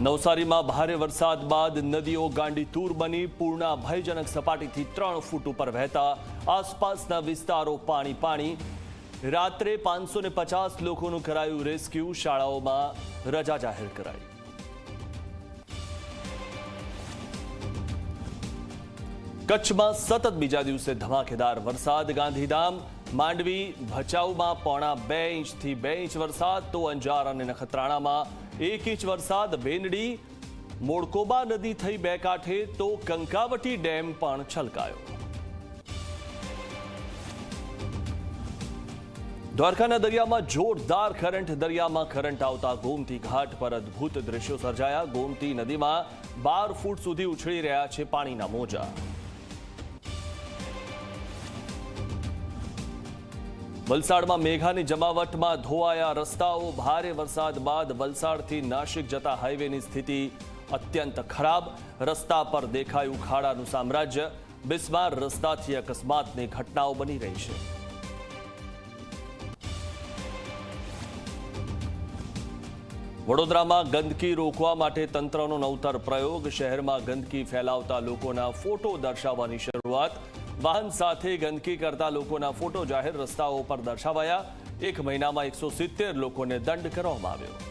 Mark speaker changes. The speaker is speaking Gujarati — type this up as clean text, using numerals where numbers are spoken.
Speaker 1: નવસારીમાં ભારે વરસાદ બાદ નદીઓ ગાંડીતુર બની પૂરના ભયજનક સપાટીથી 3 ફૂટ ઉપર વહેતા આસપાસના વિસ્તારો પાણી. રાત્રે 550 લોકોનું કરાયું રેસ્ક્યુ. શાળાઓમાં રજા જાહેર કરાઈ. કચ્છમાં સતત બીજા દિવસે ધમાકેદાર વરસાદ. ગાંધીધામ, માંડવી, ભચાઉમાં 1.5 ઇંચથી 2 ઇંચ વરસાદ, તો અંજાર અને નખત્રાણામાં 1 ઇંચ વરસાદ. ભેંડડી, મોડકોબા નદી થઈ 2 કાંઠે, તો કંકાવટી ડેમ પણ છલકાયો. દ્વારકાના દરિયામાં જોરદાર કરંટ. દરિયામાં કરંટ આવતા ગોમતી ઘાટ પર અદ્ભુત દ્રશ્યો સર્જાયા. ગોમતી નદીમાં 12 ફૂટ સુધી ઉછળી રહ્યા છે પાણીના મોજા. વલસાડમાં મેઘાની જમાવટમાં ધોવાયા રસ્તાઓ. ભારે વરસાદ બાદ વલસાડથી નાસિક જતા હાઈવેની સ્થિતિ અત્યંત ખરાબ. રસ્તા પર દેખાયું ખાડાનું સામ્રાજ્ય. બિસ્માર રસ્તાથી અકસ્માતની ઘટનાઓ બની રહી છે. વડોદરામાં ગંદકી રોકવા માટે તંત્રનો નવતર પ્રયોગ. શહેરમાં ગંદકી ફેલાવતા લોકોના ફોટો દર્શાવવાની શરૂઆત. વાહન સાથે ગંદકી કરતા લોકોના ફોટો જાહેર રસ્તાઓ પર દર્શાવાયા. 1 મહિનામાં 170 લોકોને દંડ કરવામાં આવ્યો.